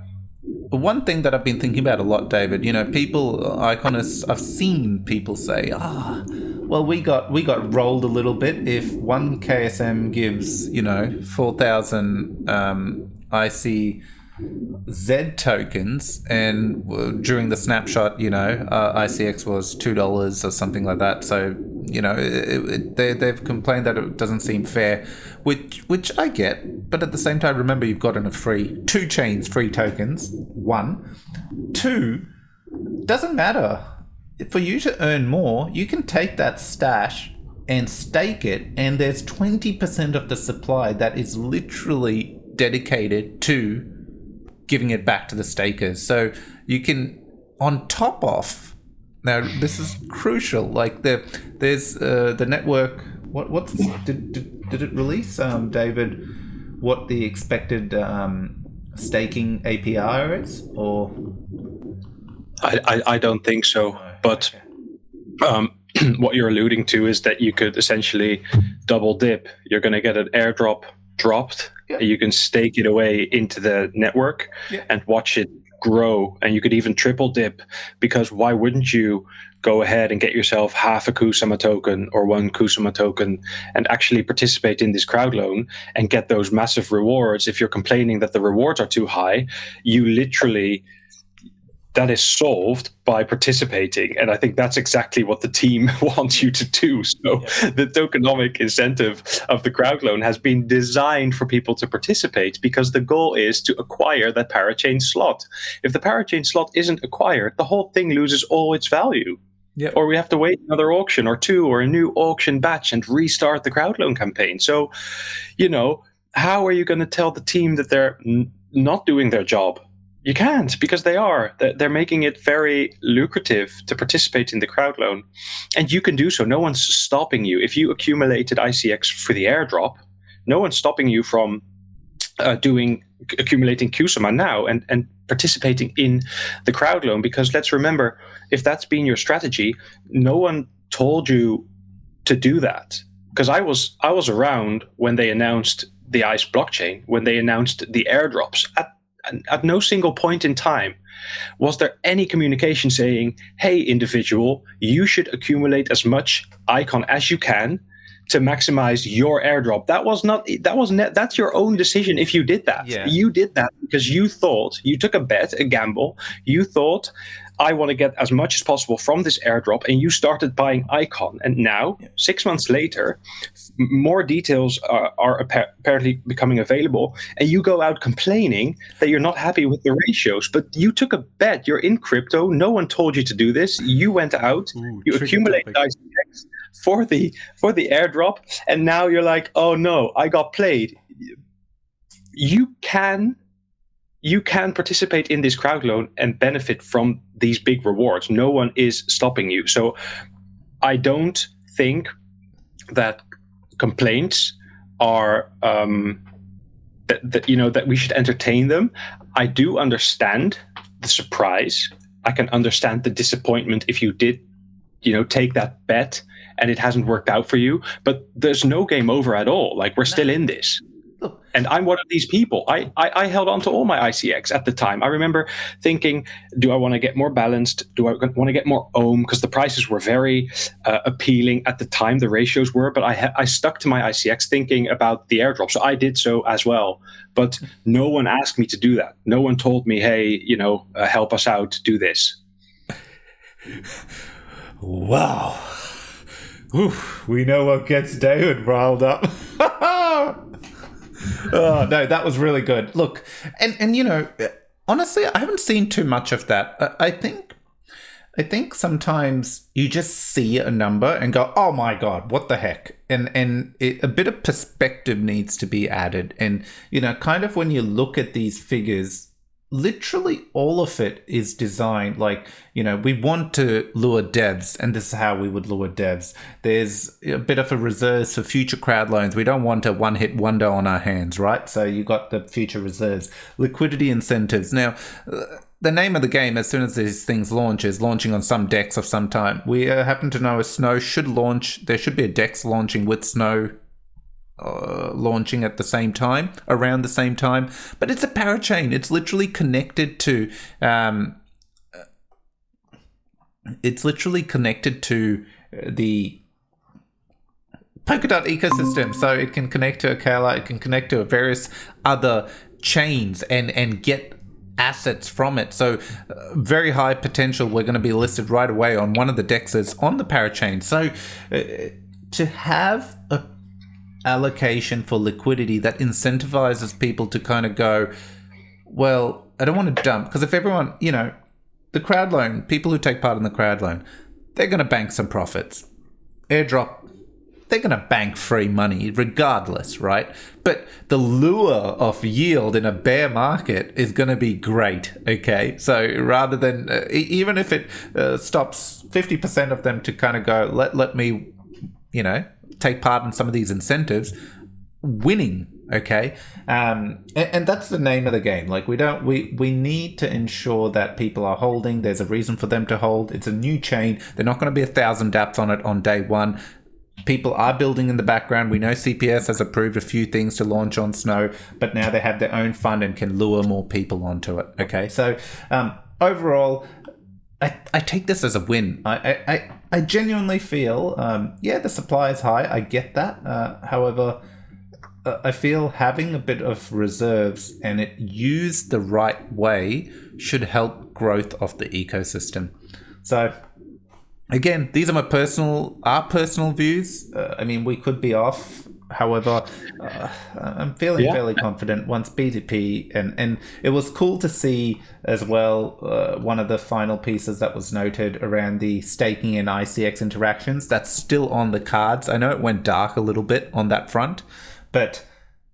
one thing that I've been thinking about a lot, David, people, iconists, I've seen people say, well, we got rolled a little bit. If one KSM gives, 4,000 ICZ tokens, and during the snapshot, ICX was $2 or something like that. So, they've complained that it doesn't seem fair, which I get. But at the same time, remember, you've gotten two chains, free tokens. 1, 2, doesn't matter. For you to earn more, you can take that stash and stake it, and there's 20% of the supply that is literally dedicated to giving it back to the stakers. So you can, on top of, now this is crucial, like there's the network, did it release, David, what the expected staking APR is, or? I don't think so, but what you're alluding to is that you could essentially double dip. You're going to get an airdrop dropped. Yeah. You can stake it away into the network and watch it grow, and you could even triple dip, because why wouldn't you go ahead and get yourself half a Kusama token or 1 Kusama token and actually participate in this crowd loan and get those massive rewards? If you're complaining that the rewards are too high, you literally, that is solved by participating. And I think that's exactly what the team wants you to do. So the tokenomic incentive of the crowd loan has been designed for people to participate, because the goal is to acquire that parachain slot. If the parachain slot isn't acquired, the whole thing loses all its value. Yep. Or we have to wait another auction or two, or a new auction batch, and restart the crowd loan campaign. So, how are you going to tell the team that they're not doing their job? You can't, because they are. They're making it very lucrative to participate in the crowd loan. And you can do so. No one's stopping you. If you accumulated ICX for the airdrop, no one's stopping you from accumulating Kusama now and participating in the crowd loan. Because let's remember, if that's been your strategy, no one told you to do that. Because I was around when they announced the ICE blockchain, when they announced the airdrops. At no single point in time was there any communication saying, hey, individual, you should accumulate as much icon as you can to maximize your airdrop. That's your own decision if you did that. Yeah. You did that because you took a gamble. You thought, I want to get as much as possible from this airdrop, and you started buying icon. And now, 6 months later, more details are apparently becoming available, and you go out complaining that you're not happy with the ratios. But you took a bet. You're in crypto. No one told you to do this. You went out. You accumulated ICX for the airdrop, and now you're like, oh no, I got played. You can participate in this crowd loan and benefit from these big rewards. No one is stopping you. So I don't think that complaints are that we should entertain them. I do understand the surprise. I can understand the disappointment if you did, take that bet and it hasn't worked out for you. But there's no game over at all. Like, we're still in this. And I'm one of these people. I held on to all my ICX at the time. I remember thinking, do I want to get more balanced? Do I want to get more ohm? Because the prices were very appealing at the time, the ratios were. But I stuck to my ICX thinking about the airdrop. So I did so as well. But no one asked me to do that. No one told me, hey, help us out, do this. Wow. Oof, we know what gets David riled up. Oh, no, that was really good. Look, and honestly, I haven't seen too much of that. I think I think sometimes you just see a number and go, "Oh my god, what the heck?" And a bit of perspective needs to be added. And kind of when you look at these figures, literally all of it is designed like, we want to lure devs, and this is how we would lure devs. There's a bit of a reserves for future crowd loans. We don't want a one-hit wonder on our hands, right? So you got the future reserves, liquidity incentives. Now, the name of the game, as soon as these things launch, is launching on some DEX of some time. We happen to know Snow should launch. There should be a DEX launching with Snow launching at the same time, around the same time. But it's a parachain. It's literally connected to. It's literally connected to the Polkadot ecosystem, so it can connect to Akala. It can connect to various other chains and get assets from it. So very high potential. We're going to be listed right away on one of the dexes on the parachain. So to have a allocation for liquidity that incentivizes people to kind of go, well, I don't want to dump, because if everyone, the crowd loan, people who take part in the crowd loan, they're going to bank some profits. Airdrop, they're going to bank free money regardless, right? But the lure of yield in a bear market is going to be great, okay? So rather than, even if it stops 50% of them to kind of go, let me, take part in some of these incentives, winning, okay? And that's the name of the game. Like, we need to ensure that people are holding. There's a reason for them to hold. It's a new chain. They're not going to be 1,000 dApps on it on day one. People are building in the background. We know CPS has approved a few things to launch on Snow, but now they have their own fund and can lure more people onto it. Okay, so overall, I take this as a win. I genuinely feel, the supply is high. I get that. However, I feel having a bit of reserves and it used the right way should help growth of the ecosystem. So, again, these are our personal views. We could be off. However, I'm feeling fairly confident once BTP, and it was cool to see as well one of the final pieces that was noted around the staking and ICX interactions. That's still on the cards. I know it went dark a little bit on that front, but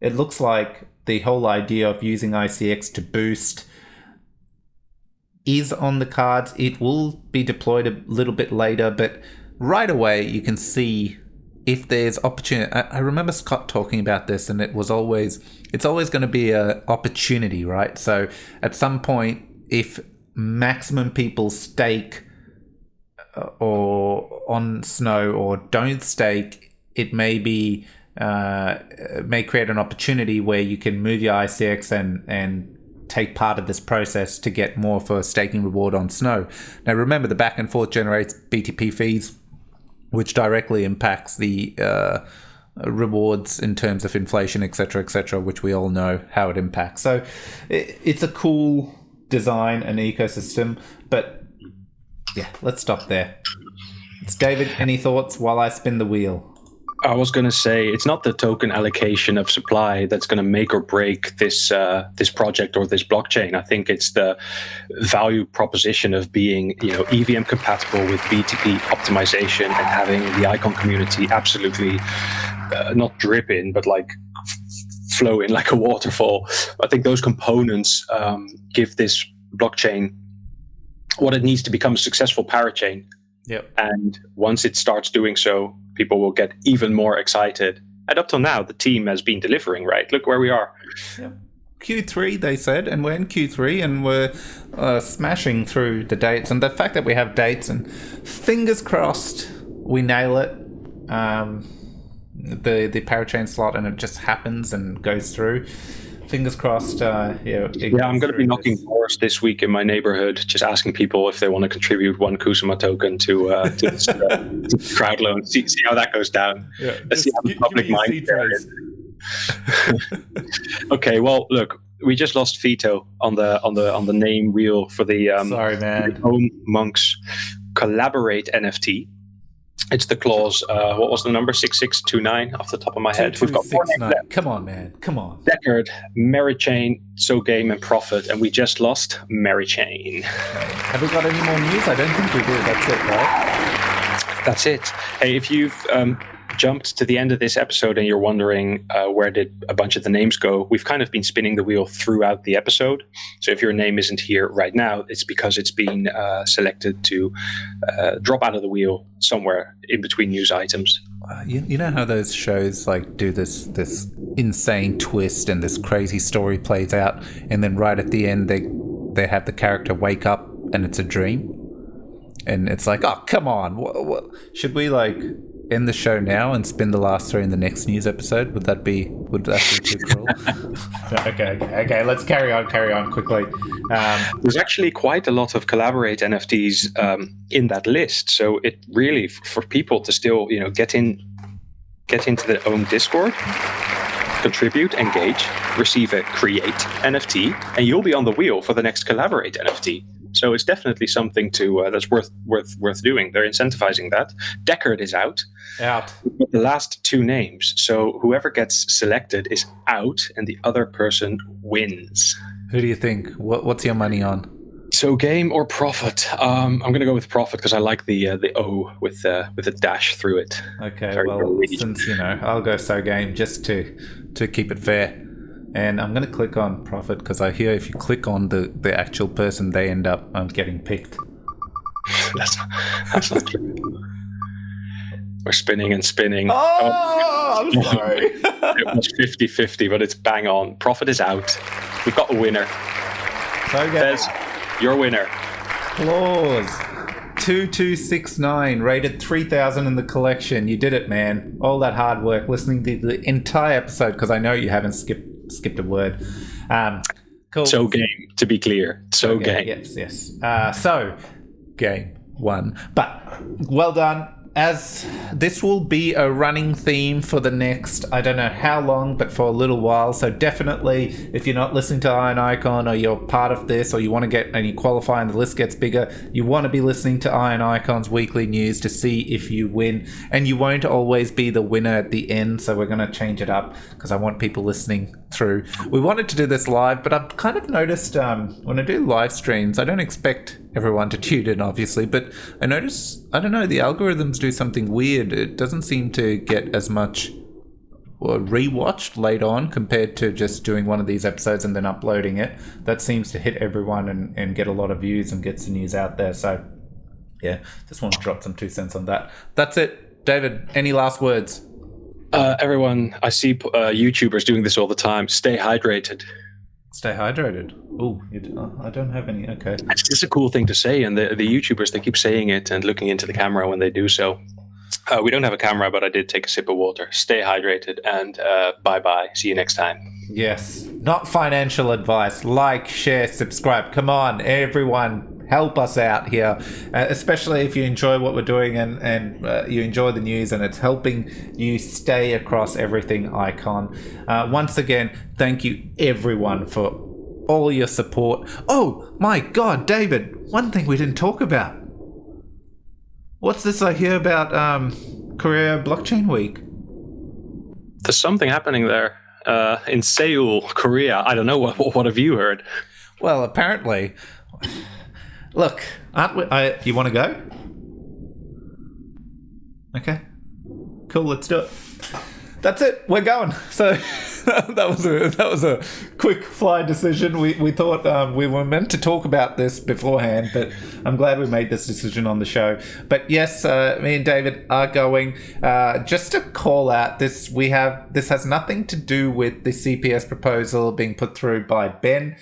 it looks like the whole idea of using ICX to boost is on the cards. It will be deployed a little bit later, but right away you can see if there's opportunity. I remember Scott talking about this, and it's always going to be an opportunity, right? So at some point, if maximum people stake or on Snow or don't stake, it may create an opportunity where you can move your ICX and take part of this process to get more for a staking reward on Snow. Now remember, the back and forth generates BTP fees, which directly impacts the rewards in terms of inflation, etc., which we all know how it impacts. So it's a cool design and ecosystem, but yeah, let's stop there. It's David, any thoughts while I spin the wheel? I was going to say, it's not the token allocation of supply that's going to make or break this project or this blockchain. I think it's the value proposition of being, EVM compatible with BTP optimization and having the icon community absolutely not drip in, but like flow in like a waterfall. I think those components give this blockchain what it needs to become a successful parachain. Yep. And once it starts doing so, people will get even more excited. And up till now, the team has been delivering, right? Look where we are. Yep. Q3, they said, and we're in Q3, and we're smashing through the dates. And the fact that we have dates, and fingers crossed, we nail it. The parachain slot, and it just happens and goes through. Fingers crossed. I'm going to be knocking doors this week in my neighborhood, just asking people if they want to contribute one Kusama token to this crowd loan. See how that goes down. Yeah, let's see how the public mind there is. Okay, well, look, we just lost Vito on the name wheel for the sorry, man. bOmm Monks Collaborate NFT. It's the clause. What was the number? 6629 off the top of my head. We've got 4 names left. Come on, man. Come on. Deckard, Mary Chain, So Game, and Profit, and we just lost Mary Chain. Have we got any more news? I don't think we do. That's it, right? That's it. Hey, if you've jumped to the end of this episode and you're wondering where did a bunch of the names go, we've kind of been spinning the wheel throughout the episode. So if your name isn't here right now, it's because it's been selected to drop out of the wheel somewhere in between news items. You know how those shows like do this insane twist and this crazy story plays out, and then right at the end they have the character wake up and it's a dream, and it's like, oh come on, what? Should we like end the show now and spin the last 3 in the next news episode? Would that be too cruel? Okay. Let's carry on quickly. There's actually quite a lot of Collaborate NFTs in that list, so it really for people to still get into their own Discord, contribute, engage, receive a create NFT, and you'll be on the wheel for the next Collaborate NFT. So it's definitely something to that's worth doing. They're incentivizing that. Deckard is out. The last 2 names. So whoever gets selected is out, and the other person wins. Who do you think? What's your money on? So Game or Profit? I'm going to go with Profit because I like the O with a dash through it. Okay, since I'll go So Game just to keep it fair. And I'm going to click on Profit because I hear if you click on the actual person, they end up getting picked. That's not true. We're spinning and spinning. Oh, I'm sorry. It was 50-50, but it's bang on. Profit is out. We've got a winner. So Fez, your winner. Clause 2269, rated 3,000 in the collection. You did it, man. All that hard work, listening to the entire episode, because I know you haven't skipped a word. Cool. So Game, to be clear. So Game. Yes. So Game 1. But well done. As this will be a running theme for the next, I don't know how long, but for a little while. So definitely, if you're not listening to Iron Icon, or you're part of this, or you want to get and you qualify and the list gets bigger, you want to be listening to Iron Icon's weekly news to see if you win. And you won't always be the winner at the end, so we're going to change it up because I want people listening through. We wanted to do this live, but I've kind of noticed when I do live streams, I don't expect everyone to tune in, obviously, but I notice, I don't know, the algorithms do something weird. It doesn't seem to get as much rewatched later on compared to just doing one of these episodes and then uploading it. That seems to hit everyone and get a lot of views and gets the news out there. So yeah, just want to drop some 2 cents on that. That's it. David, any last words? Everyone, I see YouTubers doing this all the time. Stay hydrated. Stay hydrated. Oh, I don't have any. Okay. It's just a cool thing to say, and the YouTubers, they keep saying it and looking into the camera when they do so. We don't have a camera, but I did take a sip of water. Stay hydrated, and bye-bye. See you next time. Yes. Not financial advice. Like, share, subscribe. Come on, everyone. Help us out here, especially if you enjoy what we're doing and you enjoy the news and it's helping you stay across everything Icon. Once again, thank you everyone for all your support. Oh my God, David, one thing we didn't talk about. What's this I hear about Korea Blockchain Week? There's something happening there in Seoul, Korea. I don't know, what have you heard? Well, apparently... Look, aren't we, you want to go? Okay. Cool, let's do it. That's it. We're going. So that was a quick fly decision. We thought we were meant to talk about this beforehand, but I'm glad we made this decision on the show. But yes, me and David are going. Just to call out, this has nothing to do with the CPS proposal being put through by Ben.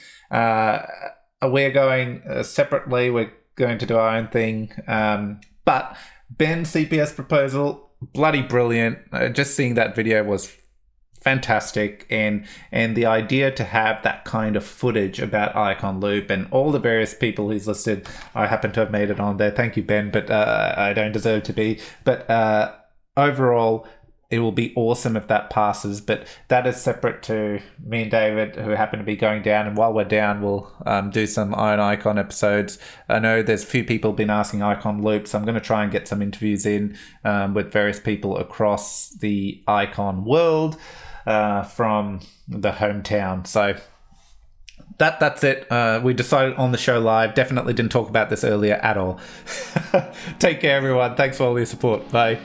We're going separately. We're going to do our own thing. But Ben's CPS proposal, bloody brilliant. Just seeing that video was fantastic. And the idea to have that kind of footage about Icon Loop and all the various people he's listed, I happen to have made it on there. Thank you, Ben, but I don't deserve to be. But overall, it will be awesome if that passes, but that is separate to me and David, who happen to be going down. And while we're down, we'll do some Iron Icon episodes. I know there's a few people been asking Icon Loops. I'm going to try and get some interviews in with various people across the Icon world from the hometown. So that's it. We decided on the show live. Definitely didn't talk about this earlier at all. Take care, everyone. Thanks for all your support. Bye.